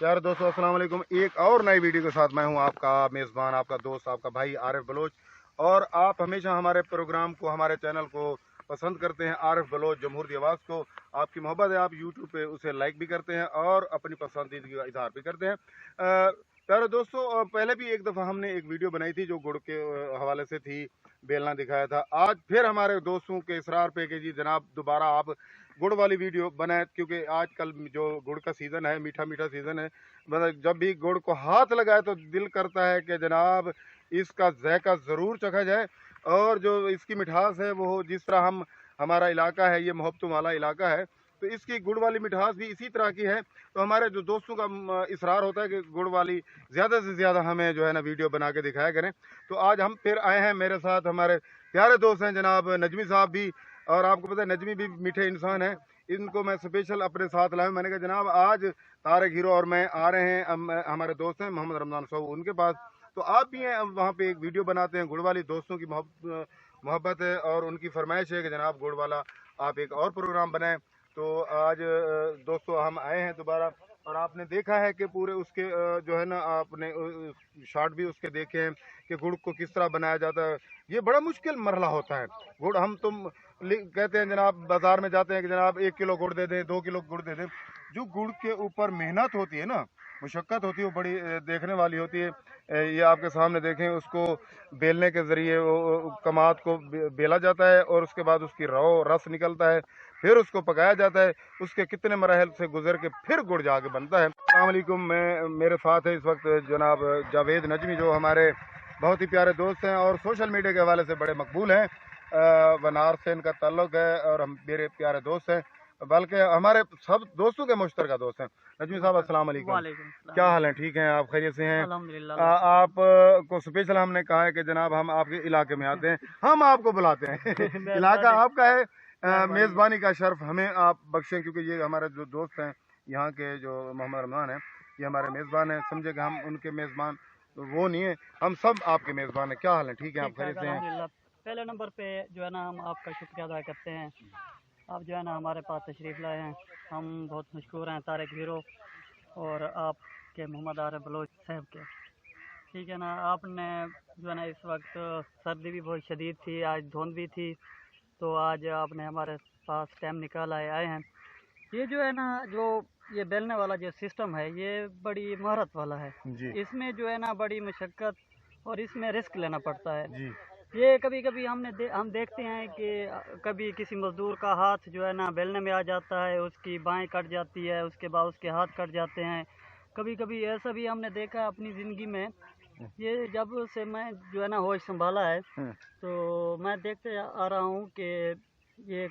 प्यारे दोस्तों अस्सलाम वालेकुम। एक और नई वीडियो के साथ मैं हूं आपका मेज़बान, आपका दोस्त, आपका भाई आरिफ बलोच। और आप हमेशा हमारे प्रोग्राम को, हमारे चैनल को पसंद करते हैं, आरिफ बलोच जमहूरी आवाज़ को। आपकी मोहब्बत है, आप यूट्यूब पे उसे लाइक भी करते हैं और अपनी पसंदीदगी का इजहार भी करते हैं। प्यारे दोस्तों, पहले भी एक दफ़ा हमने एक वीडियो बनाई थी जो गुड़ के हवाले से थी, बेलना दिखाया था। आज फिर हमारे दोस्तों के इसरार पे कि जी जनाब दोबारा आप गुड़ वाली वीडियो बनाए, क्योंकि आजकल जो गुड़ का सीज़न है, मीठा मीठा सीज़न है। मतलब जब भी गुड़ को हाथ लगाए तो दिल करता है कि जनाब इसका ज़ायका ज़रूर चखा जाए, और जो इसकी मिठास है वो जिस तरह हमारा इलाका है, ये मोहब्बतों वाला इलाका है, तो इसकी गुड़ वाली मिठास भी इसी तरह की है। तो हमारे जो दोस्तों का इसरार होता है कि गुड़ वाली ज़्यादा से ज़्यादा हमें जो है ना वीडियो बना के दिखाया करें। तो आज हम फिर आए हैं, मेरे साथ हमारे प्यारे दोस्त हैं जनाब नजमी साहब भी, और आपको पता है नजमी भी मीठे इंसान हैं। इनको मैं स्पेशल अपने साथ लाया। मैंने कहा जनाब आज तारक हीरो और मैं आ रहे हैं, हमारे दोस्त हैं मोहम्मद रमज़ान साहब उनके पास, तो आप भी हैं वहाँ पे एक वीडियो बनाते हैं। गुड़ वाली दोस्तों की मोहब्बत है और उनकी फरमाइश है कि जनाब गुड़ वाला आप एक और प्रोग्राम बनाएं। तो आज दोस्तों हम आए हैं दोबारा, और आपने देखा है कि पूरे उसके जो है ना, आपने शॉर्ट भी उसके देखे हैं कि गुड़ को किस तरह बनाया जाता है। ये बड़ा मुश्किल मरहला होता है। गुड़ हम तुम कहते हैं जनाब, बाजार में जाते हैं कि जनाब 1 किलो गुड़ दे दें, 2 किलो गुड़ दे दें। जो गुड़ के ऊपर मेहनत होती है ना, मुशक्क़त होती है, वो बड़ी देखने वाली होती है। ये आपके सामने देखें, उसको बेलने के ज़रिए वो कमाद को बेला जाता है और उसके बाद उसकी रस निकलता है, फिर उसको पकाया जाता है। उसके कितने मराहल से गुजर के फिर गुड़ जाके बनता है। अस्सलाम वालेकुम। मेरे साथ है इस वक्त जनाब जावेद नजमी, जो हमारे बहुत ही प्यारे दोस्त हैं और सोशल मीडिया के हवाले से बड़े मकबूल हैं। वनार से इनका ताल्लुक़ है और हम मेरे प्यारे दोस्त हैं, बल्कि हमारे सब दोस्तों के मुश्तरका दोस्त हैं। नजमी साहब अस्सलाम वालेकुम, क्या हाल है? ठीक हैं आप? खैरियत से हैं? आप को स्पेशल हमने कहा है कि जनाब हम आपके इलाके में आते हैं, हम आपको बुलाते हैं। इलाका आपका है, मेज़बानी का शर्फ हमें आप बख्शें, क्योंकि ये हमारे जो दोस्त हैं यहाँ के, जो मोहम्मद रमज़ान हैं, ये हमारे मेज़बान हैं। समझे कि हम उनके मेज़बान वो नहीं है, हम सब आपके मेज़बान हैं। क्या हाल है? ठीक है आप? खैरियत से हैं? पहले नंबर पे जो है ना हम आपका शुक्रिया अदा करते हैं, आप जो है ना हमारे पास तशरीफ़ लाए हैं। हम बहुत मशहूर हैं तारक हीरो और आपके मोहम्मद आरिफ बलोच साहब के। ठीक है ना, आपने जो है ना इस वक्त सर्दी भी बहुत शदीद थी, आज धुंध भी थी, तो आज आपने हमारे पास टाइम निकाल आए हैं। ये जो है ना, जो ये बेलने वाला जो सिस्टम है, ये बड़ी महारत वाला है। इसमें जो है ना बड़ी मशक्क़त और इसमें रिस्क लेना पड़ता है जी। ये कभी कभी हम देखते हैं कि कभी किसी मज़दूर का हाथ जो है ना बेलने में आ जाता है, उसकी बाएं कट जाती है, उसके बाद उसके हाथ कट जाते हैं। कभी कभी ऐसा भी हमने देखा है अपनी ज़िंदगी में। ये जब से मैं जो है ना होश संभाला है, तो मैं देखते आ रहा हूँ कि ये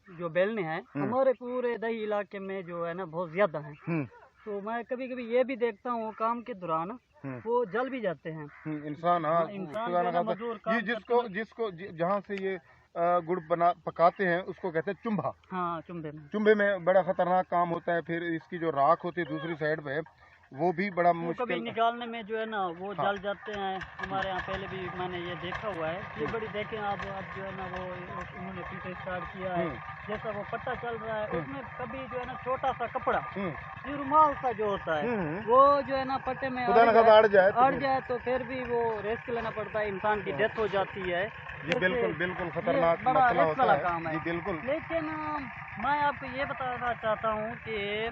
जो बेलने हैं हमारे पूरे दही इलाके में जो है ना बहुत ज़्यादा हैं। तो मैं कभी कभी ये भी देखता हूँ काम के दौरान वो जल भी जाते हैं इंसान। हाँ, इंसान जिसको जहाँ से ये गुड़ पकाते हैं उसको कहते हैं चुम्भा। हाँ, चुम्भे में बड़ा खतरनाक काम होता है। फिर इसकी जो राख होती है दूसरी साइड पे, वो भी बड़ा मुश्किल, कभी निकालने में जो है ना वो जल जाते हैं। हमारे यहाँ पहले भी मैंने ये देखा हुआ है। ये बड़ी देखें आप जो है ना वो उन्होंने पीछे स्टार्ट किया है, जैसा वो पट्टा चल रहा है, उसमें कभी जो है ना छोटा सा कपड़ा, ये रुमाल सा जो होता है, वो जो है ना पट्टे में अड़ जाए तो फिर भी वो रिस्क लेना पड़ता है, इंसान की डेथ हो जाती है। जी बिल्कुल बिल्कुल खतरनाक बड़ा रिस्क वाला काम है। बिल्कुल। लेकिन मैं आपको ये बताना चाहता हूँ कि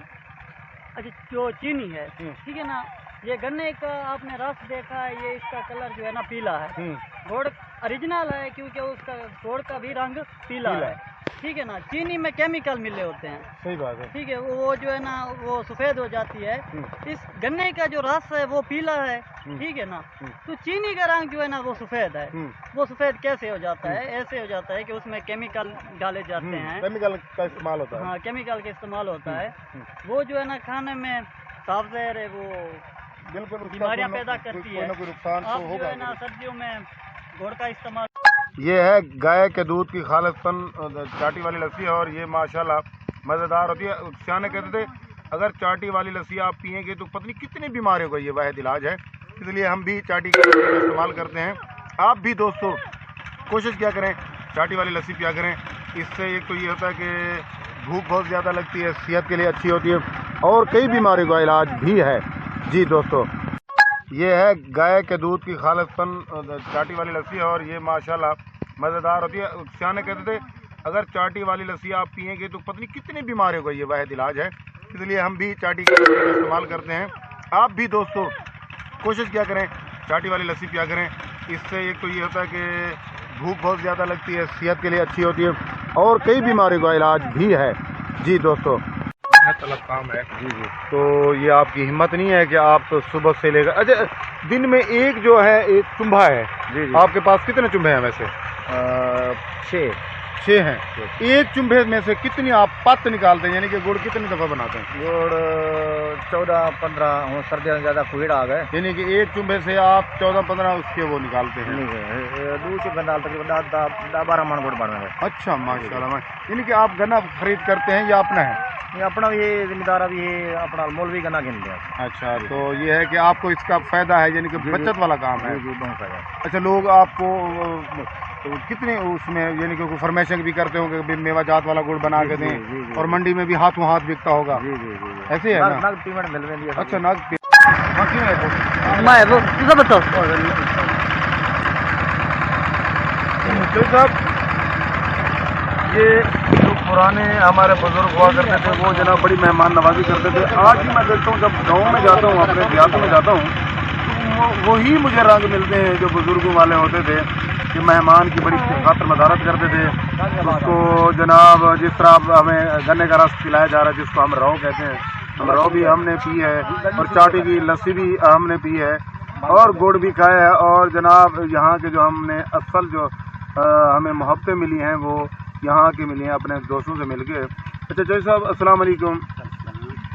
अच्छा, जो चीनी है, ठीक है ना, ये गन्ने का आपने रस देखा है, ये इसका कलर जो है ना पीला है। गुड़ ओरिजिनल है क्योंकि उसका गुड़ का भी रंग पीला है, ठीक है ना। चीनी में केमिकल मिले होते हैं, सही बात है, ठीक है, वो जो है ना वो सफ़ेद हो जाती है। इस गन्ने का जो रस है वो पीला है, ठीक है ना। तो चीनी का रंग जो है ना वो सफ़ेद है। वो सफ़ेद कैसे हो जाता है? ऐसे हो जाता है कि उसमें केमिकल डाले जाते हैं, केमिकल का इस्तेमाल होता है। हाँ, केमिकल का इस्तेमाल होता है। वो जो है ना खाने में साफ ज़हर है, वो बिल्कुल बीमारियाँ पैदा करती है। नुकसान आप जो है ना सर्दियों में गुड़ का इस्तेमाल, ये है गाय के दूध की खालिस्तान चाटी वाली लस्सी, और ये माशाल्लाह मज़ेदार होती है। सियाने कहते थे अगर चाटी वाली लस्सी आप पिएंगे तो पता नहीं कितनी बीमारियों का ये वाहिद इलाज है। इसलिए हम भी चाटी का इस्तेमाल करते हैं। आप भी दोस्तों कोशिश क्या करें, चाटी वाली लस्सी पिया करें। इससे एक तो ये होता है कि भूख बहुत ज़्यादा लगती है, सेहत के लिए अच्छी होती है। اور کئی بیماریوں کا علاج بھی ہے. جی دوستو، یہ ہے گائے کے دودھ کی خالصتاً چاٹی والی لسی ہے اور یہ ماشاءاللہ مزیدار ہوتی ہے. سیانے کہتے تھے اگر چاٹی والی لسی آپ پئیں گے تو پتہ نہیں کتنی بیماریوں کا یہ واحد علاج ہے. اس لیے ہم بھی چاٹی کی لسی کا استعمال کرتے ہیں. آپ بھی دوستو کوشش کیا کریں، چاٹی والی لسی پیا کریں. اس سے ایک تو یہ ہوتا ہے کہ بھوک بہت زیادہ لگتی ہے، صحت کے لیے اچھی ہوتی ہے اور کئی بیماریوں کا علاج بھی ہے. جی دوستو، محنت طلب کام ہے. جی تو یہ آپ کی ہمت نہیں ہے کہ آپ صبح سے لے کر اچھا دن میں ایک جو ہے ایک چمبا ہے. جی آپ کے پاس کتنے چمبے ہیں ویسے؟ 6 ہیں. ایک چمبے میں سے کتنی آپ پت نکالتے ہیں، یعنی کہ گڑ کتنی دفعہ بناتے ہیں؟ گڑ 14-15 سردیوں میں زیادہ کوہیڑ آ گئے، یعنی کہ ایک چمبے سے آپ 14-15 اس کے وہ نکالتے ہیں. دو چمبے ڈال تقریباً 10-12 من گڑ بن گئے. اچھا ماشاء اللہ. یعنی کہ آپ گنا خرید کرتے ہیں یا اپنا ہے؟ یہ اپنا بھی ذمہ دار ابھی یہ اپنا مولوی گنا گن لیا. اچھا تو یہ ہے کہ آپ کو اس کا فائدہ ہے، یعنی کہ بچت والا کام ہے. جی بہت فائدہ. اچھا لوگ آپ کو کتنے اس میں یعنی کہ فرمیشن بھی کرتے ہوں کہ میوہ جات والا گڑ بنا کے دیں اور منڈی میں بھی ہاتھوں ہاتھ بکتا ہوگا؟ جی جی جی ایسے ہے نا؟ نقد پیمنٹ مل رہی ہے. اچھا نقد صاحب، یہ جو پرانے ہمارے بزرگ ہوا کرتے تھے وہ جناب بڑی مہمان نوازی کرتے تھے. آج بھی میں دیکھتا ہوں جب گاؤں میں جاتا ہوں، اپنے دیہاتوں میں جاتا ہوں، تو وہی مجھے رنگ ملتے ہیں جو بزرگوں والے ہوتے تھے کہ مہمان کی بڑی خاطر مدارت کرتے تھے. اس کو جناب جس طرح ہمیں گنے کا رس پلایا جا رہا ہے جس کو ہم رو کہتے ہیں، ہم رو بھی ہم نے پی ہے اور چاٹی کی لسی بھی ہم نے پی ہے اور گڑ بھی کھایا ہے. اور جناب یہاں کے جو ہم نے اصل جو ہمیں محبتیں ملی ہیں وہ یہاں کی ملی ہیں اپنے دوستوں سے مل کے. اچھا جی صاحب السلام علیکم.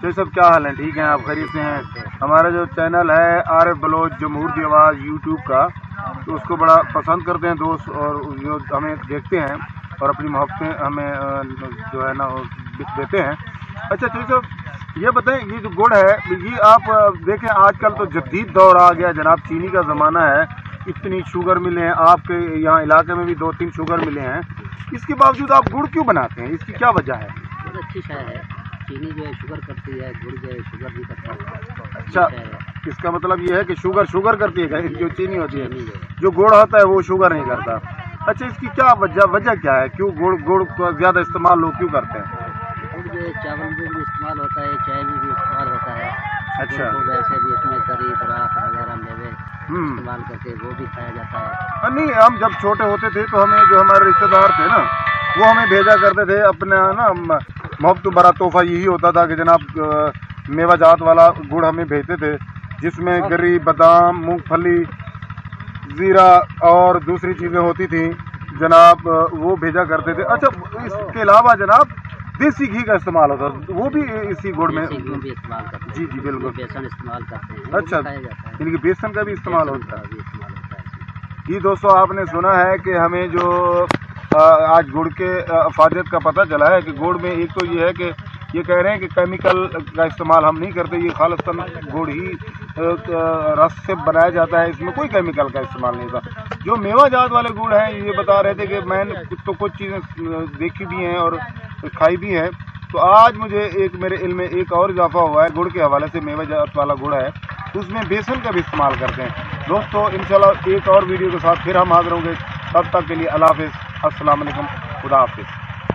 جی صاحب کیا حال ہیں؟ ٹھیک ہیں؟ آپ خیریت سے ہیں؟ ہمارا جو چینل ہے عارف بلوچ جمہور کی آواز یوٹیوب کا، تو اس کو بڑا پسند کرتے ہیں دوست اور جو ہمیں دیکھتے ہیں اور اپنی محبتیں ہمیں جو ہے نا دیتے ہیں. اچھا جی صاحب یہ بتائیں، یہ جو گڑ ہے یہ آپ دیکھیں آج کل تو جدید دور آ گیا جناب، چینی کا زمانہ ہے، اتنی شوگر ملے ہیں. آپ کے یہاں علاقے میں بھی 2-3 شوگر ملے ہیں، اس کے باوجود آپ گڑ کیوں بناتے ہیں؟ اس کی کیا وجہ ہے؟ بہت اچھی چائے ہے. چینی جو ہے شوگر کرتی ہے، گڑ جو ہے شوگر بھی کرتا ہے. اچھا اس کا مطلب یہ ہے کہ شوگر کرتی ہے، جو چینی ہوتی ہے، جو گڑ ہوتا ہے وہ شوگر نہیں کرتا. اچھا اس کی کیا وجہ کیا ہے؟ کیوں گڑ کا زیادہ استعمال لوگ کیوں کرتے ہیں؟ گڑ جو ہے چاول میں بھی استعمال ہوتا ہے، چائے میں بھی استعمال ہوتا ہے. اچھا ویسے بھی اس میں کری دراخت وغیرہ میوے استعمال کر کے وہ بھی کھایا جاتا ہے. نہیں ہم جب چھوٹے ہوتے تھے تو ہمیں جو ہمارے رشتے دار تھے نا وہ ہمیں بھیجا کرتے تھے اپنا نا محبت بڑا تحفہ یہی ہوتا تھا کہ جناب میوہ جات والا گڑ ہمیں بھیجتے تھے جس میں گری، بادام، مونگ پھلی، زیرہ اور دوسری چیزیں ہوتی تھیں جناب، وہ بھیجا کرتے تھے. اچھا اس کے علاوہ جناب دیسی گھی کا استعمال ہوتا ہے وہ بھی اسی گڑ میں؟ بھی استعمال کرتے ہیں. جی جی بالکل. بیسن استعمال کرتے ہیں. اچھا یعنی کہ بیسن کا بھی استعمال ہوتا ہے. ہے. جی دوستو آپ نے سنا ہے کہ ہمیں جو آج گڑ کے افادیت کا پتہ چلا ہے کہ گڑ میں ایک تو یہ ہے کہ یہ کہہ رہے ہیں کہ کیمیکل کا استعمال ہم نہیں کرتے، یہ خالصتاً گڑ ہی رس سے بنایا جاتا ہے، اس میں کوئی کیمیکل کا استعمال نہیں ہوتا. جو میوہ جات والے گڑ ہیں یہ بتا رہے تھے کہ میں نے کچھ چیزیں دیکھی بھی ہیں اور کھائی بھی ہیں، تو آج مجھے میرے علم میں ایک اور اضافہ ہوا ہے گڑ کے حوالے سے. میوہ جات والا گڑ ہے اس میں بیسن کا بھی استعمال کرتے ہیں. دوستو انشاءاللہ ایک اور ویڈیو کے ساتھ پھر ہم حاضر ہوں گے، تب تک کے لیے اللہ حافظ، السلام علیکم، خدا حافظ.